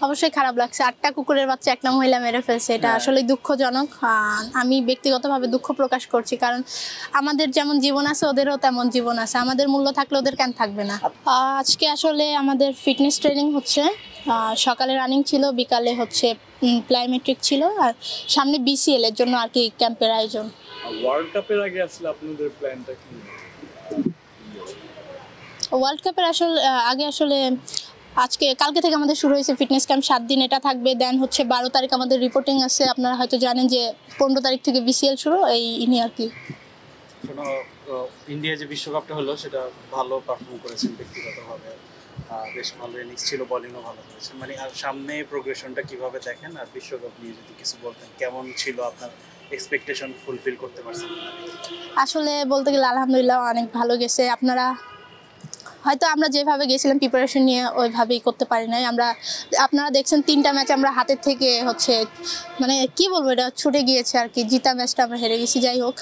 অবশ্যই খারাপ লাগছে। ৮টা কুকুরের বাচ্চা একটা মহিলা মেরে ফেলছে, এটা আসলে দুঃখজনক। আমি ব্যক্তিগতভাবে দুঃখ প্রকাশ করছি, কারণ আমাদের যেমন জীবন আছে ওদেরও তেমন জীবন আছে, আমাদের মূল্য থাকলে ওদের কেন থাকবে না। আজকে আসলে আমাদের ফিটনেস ট্রেনিং হচ্ছে, সকালে রানিং ছিল, বিকালে হচ্ছে প্লাইমেট্রিক ছিল, আর সামনে বিসিএল এর জন্য আর কি ক্যাম্পের আয়োজন। ওয়ার্ল্ড কাপের আগে আসলে আপনাদের প্ল্যানটা কি? ওয়ার্ল্ড কাপের আগে আসলে কালকে থেকে আমাদের শুরু হয়েছে ফিটনেস ক্যাম্প, 7 দিন এটা থাকবে। দেন হচ্ছে 12 তারিখ আমাদের রিপোর্টিং আছে। আপনারা হয়তো জানেন যে 15 তারিখ থেকে বিসিএল শুরু, এই নিয়ে আর কি। ইন্ডিয়া যে বিশ্বকাপটা হলো সেটা ভালো পারফর্ম করেছেন ব্যক্তিগতভাবে, বেশ ভালো ইনিংস ছিল, বোলিংও ভালো করেছেন। মানে আর সামনে প্রোগ্রেশনটা কিভাবে দেখেন, আর বিশ্বকাপ নিয়ে যদি কিছু বলতেন, কেমন ছিল আপনার এক্সপেকটেশন, ফুলফিল করতে পারছেন? আসলে বলতে গেলে আলহামদুলিল্লাহ অনেক ভালো গেছে। হয়তো আমরা যেভাবে গেছিলাম প্রিপারেশন নিয়ে ওইভাবেই করতে পারি নাই। আপনারা দেখছেন 3টা ম্যাচ আমরা হাতের থেকে হচ্ছে মানে কি বলবো, এটা ছুটে গিয়েছে আর কি। জিতা ম্যাচটা আমরা হেরে গেছি, যাই হোক।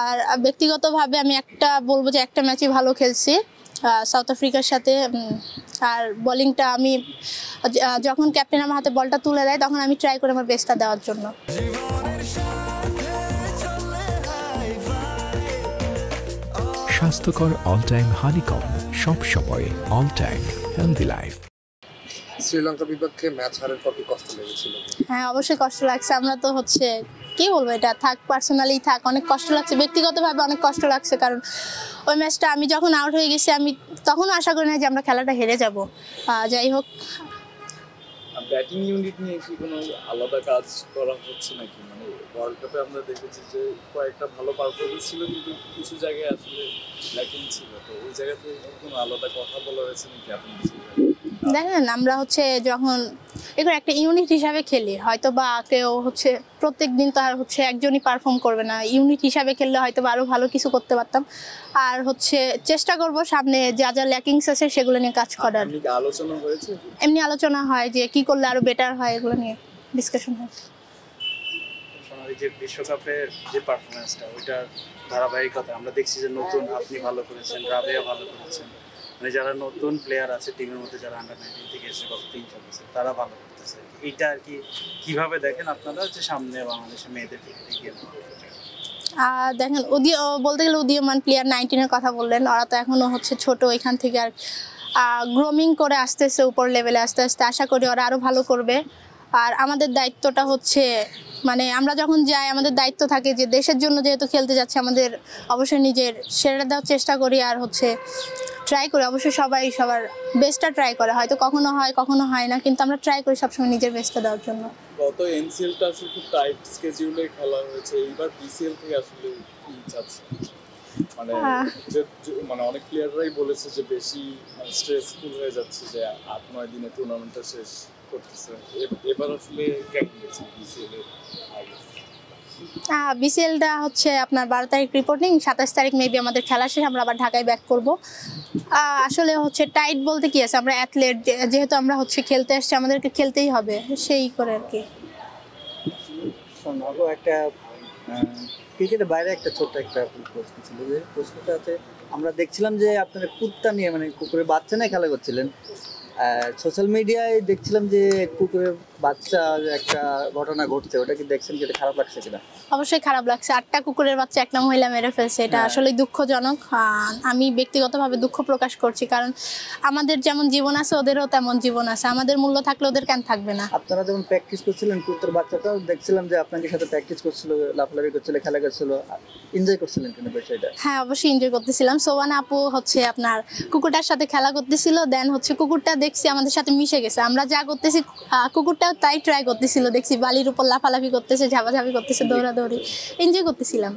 আর ব্যক্তিগতভাবে আমি বলবো যে একটা ম্যাচই ভালো খেলছি সাউথ আফ্রিকার সাথে। আর বোলিংটা আমি যখন ক্যাপ্টেন আমার হাতে বলটা তুলে দেয় তখন আমি ট্রাই করি আমার বেস্টটা দেওয়ার জন্য। স্বাস্থ্যকর অল টাইম হানিকম, সব সময় অল টাইম হেলদি লাইফ। শ্রীলঙ্কার বিপক্ষে ম্যাচ হারের পর কি কষ্ট লেগেছিল? হ্যাঁ, অবশ্যই কষ্ট লাগছে। আমরা তো হচ্ছে কি বলবো, এটা পার্সোনালি অনেক কষ্ট লাগছে, ব্যক্তিগতভাবে অনেক কষ্ট লাগছে। কারণ ওই ম্যাচটা আমি যখন আউট হয়ে গেছি, আমি তখনও আশা করি না যে আমরা খেলাটা হেরে যাব। যাই হোক, ব্যাটিং ইউনিট নিয়ে কি কোনো আলাদা কাজ করা হচ্ছে নাকি? মানে ওয়ার্ল্ড কাপে আমরা দেখেছি যে কয়েকটা ভালো পারফরমেন্স ছিল, কিন্তু কিছু জায়গায় আসলে ল্যাকিং ছিল। তো ওই জায়গাতে কোনো আলাদা কথা বলা হয়েছে নাকি আপনি? দেখেন, আমরা হচ্ছে যখন এগুলো একটা ইউনিট হিসাবে খেলি, হয়তো বা কেউ হচ্ছে প্রত্যেক দিন তো আর হচ্ছে একজনই পারফর্ম করবে না। ইউনিট হিসাবে খেললে হয়তো বা আরও ভালো কিছু করতে পারতাম। আর হচ্ছে চেষ্টা করব সামনে যা যা ল্যাকিংস আছে সেগুলো নিয়ে কাজ করার। আলোচনা হয়েছে? এমনি আলোচনা হয় যে কি করলে আরো বেটার হয়, এগুলো নিয়ে ডিসকাশন হয়। যে বিশ্বকাপের যে পারফরমেন্সটা, ওইটার ধারাবাহিকতা আমরা দেখছি যে নতুন আপনি ভালো করেছেন, রাবেয়া ভালো করেছেন, মানে যারা নতুন প্লেয়ার আছে টিমের মধ্যে, যারা আন্ডার-19 থেকে এসে গত 3-4 বছর, তারা ভালো করতেছে। এইটা আর কি কিভাবে দেখেন আপনারা যে সামনে বাংলাদেশের মেয়েদের দিকে এগিয়ে নেওয়া? দেখেন, বলতে গেলে উদীয়মান প্লেয়ার 19-এর কথা বললেন, ওরা তো এখনো হচ্ছে ছোট, এখান থেকে আর গ্রোমিং করে আসতেছে উপর লেভেলে আস্তে আস্তে। আশা করি ওরা আরও ভালো করবে। আর আমাদের দায়িত্বটা হচ্ছে, মানে আমরা যখন যাই আমাদের দায়িত্ব থাকে যে দেশের জন্য যেহেতু খেলতে যাচ্ছে, আমাদের অবশ্যই নিজের সেরা দেওয়ার চেষ্টা করি। আর হচ্ছে ট্রাই করি, অবশ্যই সবাই সবার বেস্টটা ট্রাই করে, হয়তো কখনো হয় কখনো হয় না, কিন্তু আমরা ট্রাই করি সবসময় নিজের বেস্টটা দেওয়ার জন্য। গত এনসিএলটা আসলে খুব টাইট স্কেডিউলে খেলা হয়েছে, এইবার বিসিএল থেকে আসলে কি চাচ্ছে? মানে অনেক প্লেয়াররাই বলেছে যে বেশি স্ট্রেসফুল হয়ে যাচ্ছে, যে 8-9 দিনে টুর্নামেন্টটা শেষ করতেছে। এবার আসলে কেমন গেছে বিসিএল এর আগে? বিসিএলটা হচ্ছে আপনার 12 তারিখ রিপোর্টিং, 27 তারিখ মেবি আমাদের খেলা শেষ, আমরা আবার ঢাকায় ব্যাক করব। আসলে হচ্ছে টাইট বলতে কি আছে, আমরা অ্যাথলেট, যেহেতু আমরা হচ্ছে খেলতে আসছি, আমাদেরকে খেলতেই হবে, সেই করে আর কি। একটা ক্রিকেটের বাইরে একটা ছোট্ট একটা প্রশ্ন ছিল, যে প্রশ্নটা আছে, আমরা দেখছিলাম যে আপনারা কুত্তা নিয়ে, মানে কুকুরের বাচ্চা নিয়ে খেলা করছিলেন। সোশ্যাল মিডিয়ায় দেখছিলাম যে কুকুরের বাচ্চার একটা ঘটনা ঘটছে, ওটা কি দেখছেন, যেটা খারাপ লাগছে কিনা? অবশ্যই খারাপ লাগছে। 8টা কুকুরের বাচ্চা একটা মহিলা মেরে ফেলছে, এটা আসলে দুঃখজনক। আমি ব্যক্তিগতভাবে দুঃখ প্রকাশ করছি, কারণ আমাদের যেমন জীবন আছে ওদেরও তেমন জীবন আছে, আমাদের মূল্য থাকলে ওদের কেন থাকবে না। আপনারা যখন প্র্যাকটিস করছিলেন, কুকুরের বাচ্চাটাও দেখছিলাম যে আপনাদের সাথে প্র্যাকটিস করছিল, লাফালাফি করছিল, খেলা করছিল, এনজয় করছিলেন কিনা বিষয়টা? হ্যাঁ, অবশ্যই এনজয় করতেছিলাম। সোবানা আপু হচ্ছে আপনার কুকুরটার সাথে খেলা করতেছিল, দেন হচ্ছে কুকুরটা দেখছি আমাদের সাথে মিশে গেছে, আমরা যা করতেছি কুকুরটাও তাই ট্রাই করতেছিল, দেখছি বালির উপর লাফালাফি করতেছে, ঝাপাঝাপি করতেছে, দৌড়াদৌড়ি, এনজয় করতেছিলাম।